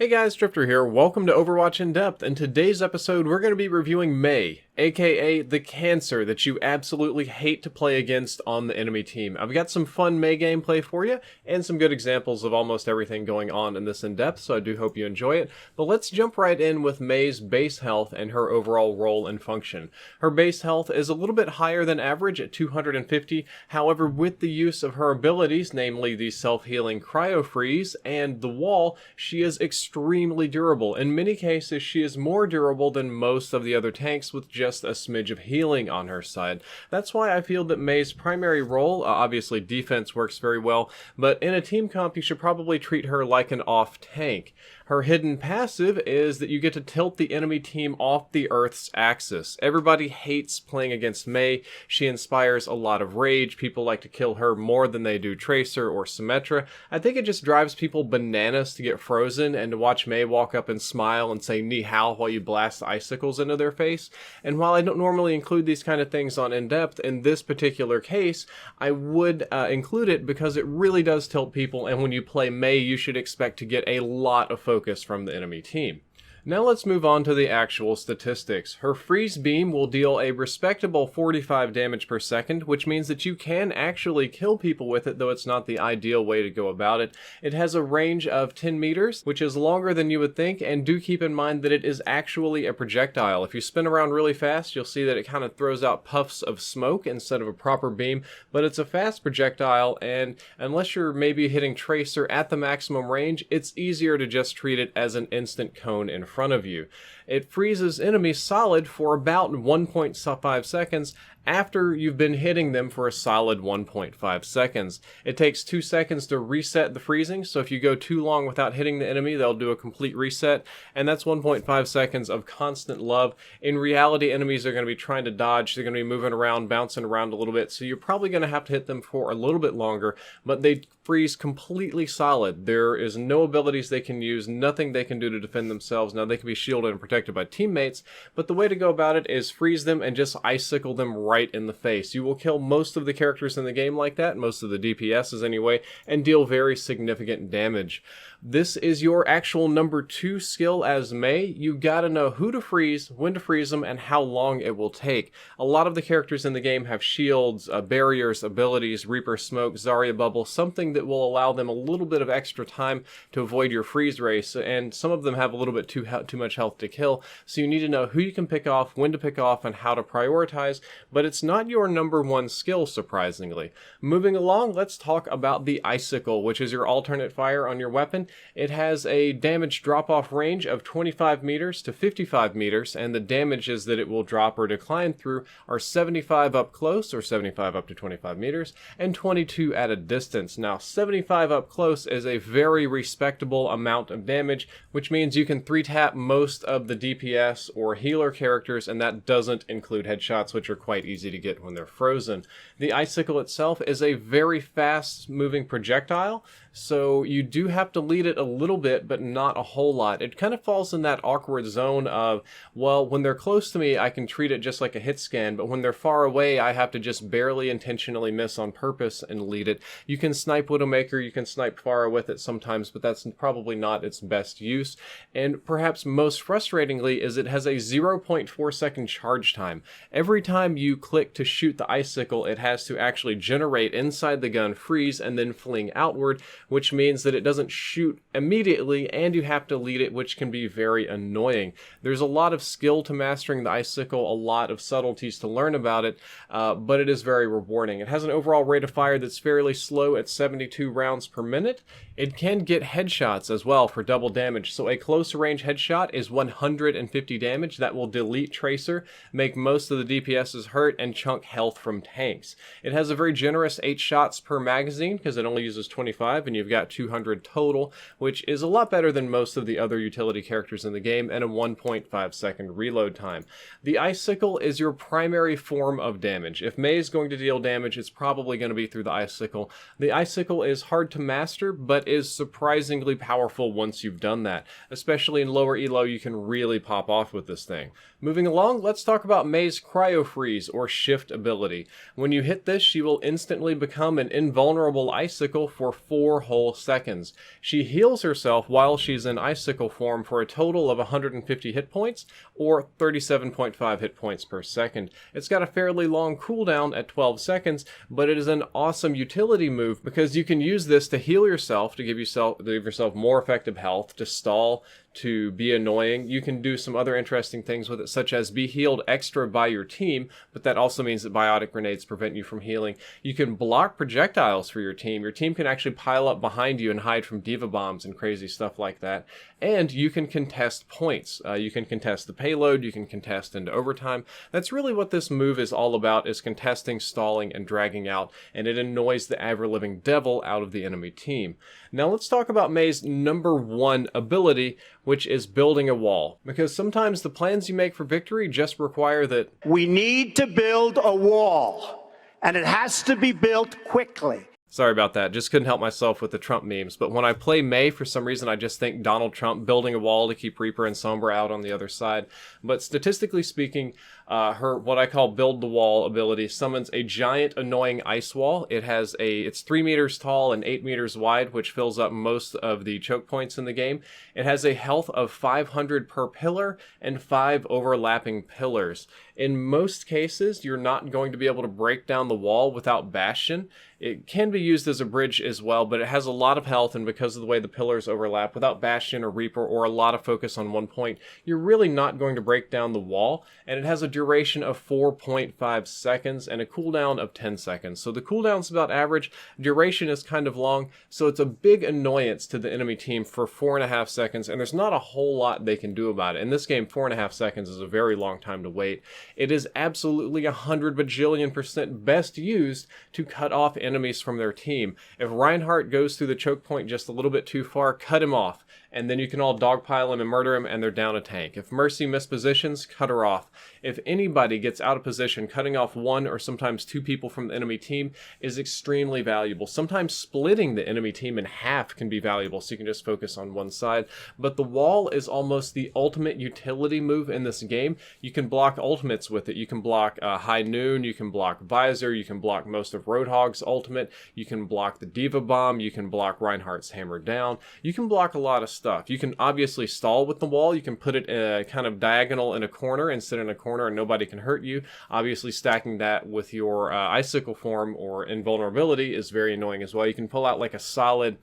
Hey guys, Drifter here. Welcome to Overwatch In Depth. In today's episode, we're going to be reviewing Mei, aka the cancer that you absolutely hate to play against on the enemy team. I've got some fun Mei gameplay for you, and some good examples of almost everything going on in this In Depth, so I do hope you enjoy it. But let's jump right in with Mei's base health and her overall role and function. Her base health is a little bit higher than average at 250, however with the use of her abilities, namely the self-healing CRYO-FREEZE and the wall, she is extremely durable. In many cases, she is more durable than most of the other tanks with just a smidge of healing on her side. That's why I feel that Mei's primary role, obviously defense works very well, but in a team comp you should probably treat her like an off tank. Her hidden passive is that you get to tilt the enemy team off the Earth's axis. Everybody hates playing against Mei. She inspires a lot of rage. People like to kill her more than they do Tracer or Symmetra. I think it just drives people bananas to get frozen and to watch Mei walk up and smile and say ni hao while you blast icicles into their face. And while I don't normally include these kind of things on In Depth, in this particular case, I would include it because it really does tilt people, and when you play Mei, you should expect to get a lot of focus from the enemy team. Now let's move on to the actual statistics. Her freeze beam will deal a respectable 45 damage per second, which means that you can actually kill people with it, though it's not the ideal way to go about it. It has a range of 10 meters, which is longer than you would think, and do keep in mind that it is actually a projectile. If you spin around really fast, you'll see that it kind of throws out puffs of smoke instead of a proper beam, but it's a fast projectile, and unless you're maybe hitting Tracer at the maximum range, it's easier to just treat it as an instant cone in front of you. It freezes enemies solid for about 1.5 seconds after you've been hitting them for a solid 1.5 seconds. It takes 2 seconds to reset the freezing, so if you go too long without hitting the enemy, they'll do a complete reset, and that's 1.5 seconds of constant love. In reality, enemies are going to be trying to dodge, they're going to be moving around, bouncing around a little bit, so you're probably going to have to hit them for a little bit longer, but they freeze completely solid. There is no abilities they can use, nothing they can do to defend themselves. Now, they can be shielded and protected by teammates, but the way to go about it is freeze them and just icicle them right in the face. You will kill most of the characters in the game like that, most of the DPSs anyway, and deal very significant damage. This is your actual number 2 skill as Mei. You gotta know who to freeze, when to freeze them, and how long it will take. A lot of the characters in the game have shields, barriers, abilities, Reaper Smoke, Zarya Bubble, something that will allow them a little bit of extra time to avoid your freeze race, and some of them have a little bit too much health to kill, so you need to know who you can pick off, when to pick off, and how to prioritize, but it's not your number 1 skill, surprisingly. Moving along, let's talk about the ICICLE, which is your alternate fire on your weapon. It has a damage drop-off range of 25 meters to 55 meters, and the damages that it will drop or decline through are 75 up close, or 75 up to 25 meters, and 22 at a distance. Now, 75 up close is a very respectable amount of damage, which means you can 3-tap most of the DPS or healer characters, and that doesn't include headshots, which are quite easy to get when they're frozen. The ICICLE itself is a very fast-moving projectile, so you do have to lead it a little bit, but not a whole lot. It kind of falls in that awkward zone of, well, when they're close to me, I can treat it just like a hit scan, but when they're far away, I have to just barely intentionally miss on purpose and lead it. You can snipe Widowmaker, you can snipe Pharah with it sometimes, but that's probably not its best use. And perhaps most frustratingly is it has a 0.4 second charge time. Every time you click to shoot the ICICLE, it has to actually generate inside the gun, freeze, and then fling outward, which means that it doesn't shoot immediately, and you have to lead it, which can be very annoying. There's a lot of skill to mastering the ICICLE, a lot of subtleties to learn about it, but it is very rewarding. It has an overall rate of fire that's fairly slow at 72 rounds per minute. It can get headshots as well for double damage, so a close range headshot is 150 damage. That will delete Tracer, make most of the DPSs hurt, and chunk health from tanks. It has a very generous 8 shots per magazine, because it only uses 25, and you've got 200 total, which is a lot better than most of the other utility characters in the game, and a 1.5 second reload time. The ICICLE is your primary form of damage. If Mei is going to deal damage, it's probably going to be through the ICICLE. The ICICLE is hard to master, but is surprisingly powerful once you've done that. Especially in lower elo, you can really pop off with this thing. Moving along, let's talk about Mei's CRYO-FREEZE, or shift ability. When you hit this, she will instantly become an invulnerable ICICLE for 4 whole seconds. She heals herself while she's in icicle form for a total of 150 hit points, or 37.5 hit points per second. It's got a fairly long cooldown at 12 seconds, but it is an awesome utility move because you can use this to heal yourself, to give yourself more effective health, to stall, to be annoying. You can do some other interesting things with it, such as be healed extra by your team, but that also means that biotic grenades prevent you from healing. You can block projectiles for your team. Your team can actually pile up behind you and hide from D.Va bombs and crazy stuff like that. And you can contest points. You can contest the payload, you can contest into overtime. That's really what this move is all about, is contesting, stalling, and dragging out, and it annoys the ever-living devil out of the enemy team. Now let's talk about Mei's number one ability, which is building a wall. Because sometimes the plans you make for victory just require that we need to build a wall, and it has to be built quickly. Sorry about that, just couldn't help myself with the Trump memes. But when I play Mei, for some reason I just think Donald Trump building a wall to keep Reaper and Sombra out on the other side. But statistically speaking, her what I call build the wall ability summons a giant annoying ice wall. It's 3 meters tall and 8 meters wide, which fills up most of the choke points in the game. It has a health of 500 per pillar and 5 overlapping pillars. In most cases, you're not going to be able to break down the wall without Bastion. It can be used as a bridge as well, but it has a lot of health, and because of the way the pillars overlap, without Bastion or Reaper or a lot of focus on one point, you're really not going to break down the wall, and it has a duration of 4.5 seconds and a cooldown of 10 seconds. So the cooldown's about average, duration is kind of long, so it's a big annoyance to the enemy team for 4.5 seconds, and there's not a whole lot they can do about it. In this game, 4.5 seconds is a very long time to wait. It is absolutely 100 bajillion% best used to cut off enemies from their team. If Reinhardt goes through the choke point just a little bit too far, cut him off, and then you can all dogpile him and murder him, and they're down a tank. If Mercy mispositions, cut her off. If anybody gets out of position, cutting off one or sometimes two people from the enemy team is extremely valuable. Sometimes splitting the enemy team in half can be valuable, so you can just focus on one side. But the wall is almost the ultimate utility move in this game. You can block ultimates with it. You can block High Noon, you can block Visor, you can block most of Roadhog's ultimate, you can block the D.Va bomb, you can block Reinhardt's hammer down, you can block a lot of stuff. You can obviously stall with the wall. You can put it kind of diagonal in a corner and sit in a corner and nobody can hurt you. Obviously stacking that with your icicle form or invulnerability is very annoying as well. You can pull out like a solid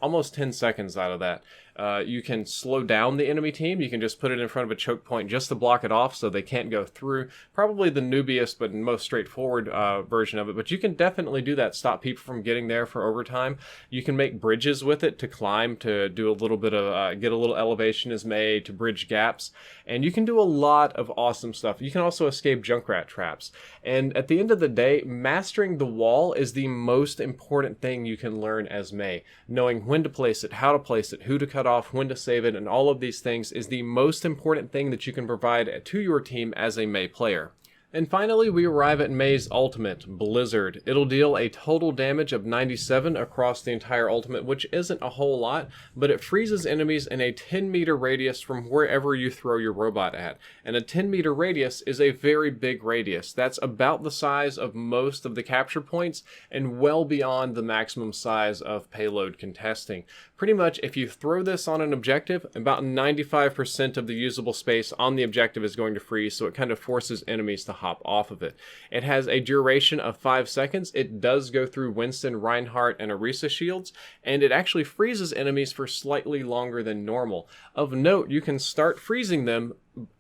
almost 10 seconds out of that. You can slow down the enemy team. You can just put it in front of a choke point just to block it off so they can't go through. Probably the noobiest but most straightforward version of it, but you can definitely do that, stop people from getting there for overtime. You can make bridges with it to climb, to do a little bit of, get a little elevation as made, to bridge gaps, and you can do a lot of awesome stuff. You can also escape Junkrat traps. And at the end of the day, mastering the wall is the most important thing you can learn as Mei. Knowing when to place it, how to place it, who to cut off, when to save it, and all of these things is the most important thing that you can provide to your team as a Mei player. And finally, we arrive at Mei's ultimate, Blizzard. It'll deal a total damage of 97 across the entire ultimate, which isn't a whole lot, but it freezes enemies in a 10-meter radius from wherever you throw your robot at. And a 10-meter radius is a very big radius. That's about the size of most of the capture points and well beyond the maximum size of payload contesting. Pretty much, if you throw this on an objective, about 95% of the usable space on the objective is going to freeze, so it kind of forces enemies to hop off of it. It has a duration of 5 seconds. It does go through Winston, Reinhardt, and Orisa shields, and it actually freezes enemies for slightly longer than normal. Of note, you can start freezing them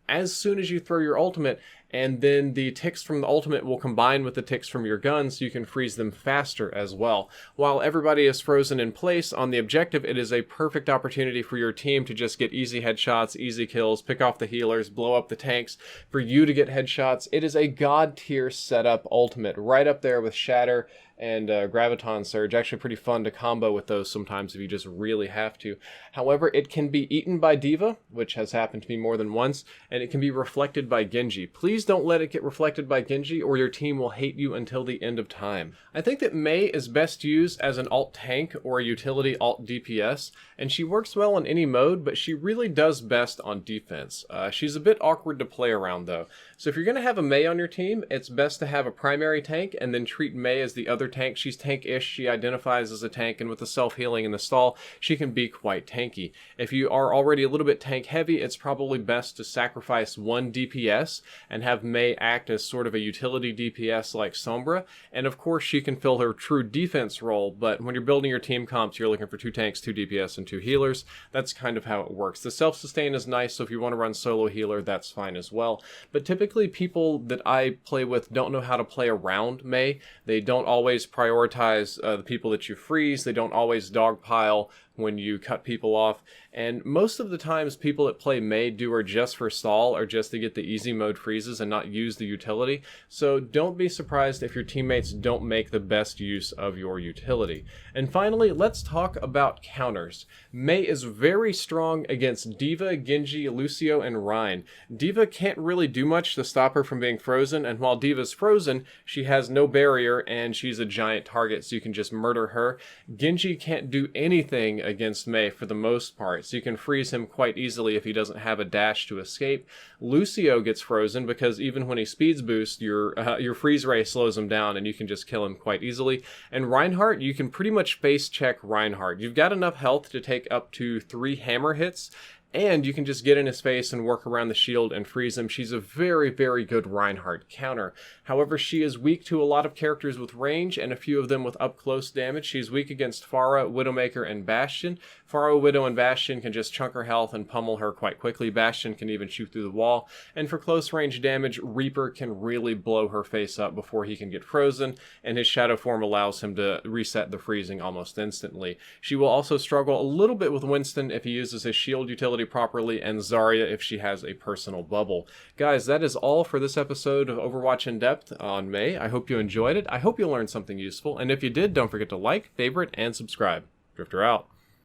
as soon as you throw your ultimate, and then the ticks from the ultimate will combine with the ticks from your gun, so you can freeze them faster as well. While everybody is frozen in place on the objective, it is a perfect opportunity for your team to just get easy headshots, easy kills, pick off the healers, blow up the tanks, for you to get headshots. It is a god tier setup ultimate, right up there with Shatter and Graviton Surge. Actually pretty fun to combo with those sometimes if you just really have to. However, it can be eaten by D.Va, which has happened to me more than once, and it can be reflected by Genji. Please don't let it get reflected by Genji or your team will hate you until the end of time. I think that Mei is best used as an alt tank or a utility ALT-DPS, and she works well in any mode, but she really does best on defense. She's a bit awkward to play around though. So if you're going to have a Mei on your team, it's best to have a primary tank and then treat Mei as the other other tanks. She's tank-ish, she identifies as a tank, and with the self-healing and the stall, she can be quite tanky. If you are already a little bit tank-heavy, it's probably best to sacrifice one DPS and have Mei act as sort of a utility DPS like Sombra, and of course she can fill her true defense role, but when you're building your team comps, you're looking for 2 tanks, 2 DPS, and 2 healers. That's kind of how it works. The self-sustain is nice, so if you want to run solo healer, that's fine as well. But typically people that I play with don't know how to play around Mei. They don't always prioritize the people that you freeze. They don't always dogpile when you cut people off, and most of the times people that play Mei do are just for stall or just to get the easy mode freezes and not use the utility, so don't be surprised if your teammates don't make the best use of your utility. And finally, let's talk about counters. Mei is very strong against D.Va, Genji, Lucio, and REIN. D.Va can't really do much to stop her from being frozen, and while D.Va's frozen, she has no barrier and she's a giant target, so you can just murder her. Genji can't do anything against Mei for the most part, so you can freeze him quite easily if he doesn't have a dash to escape. Lucio gets frozen because even when he speeds boost, your freeze ray slows him down and you can just kill him quite easily. And Reinhardt, you can pretty much face check Reinhardt. You've got enough health to take up to 3 hammer hits, and you can just get in his face and work around the shield and freeze him. She's a very, very good Reinhardt counter. However, she is weak to a lot of characters with range and a few of them with up-close damage. She's weak against Pharah, Widowmaker, and Bastion. Pharah, Widow, and Bastion can just chunk her health and pummel her quite quickly. Bastion can even shoot through the wall. And for close range damage, Reaper can really blow her face up before he can get frozen, and his shadow form allows him to reset the freezing almost instantly. She will also struggle a little bit with Winston if he uses his shield utility properly, and Zarya if she has a personal bubble. Guys, that is all for this episode of Overwatch in Depth on Mei. I hope you enjoyed it. I hope you learned something useful, and if you did, don't forget to like, favorite, and subscribe. Drifter out.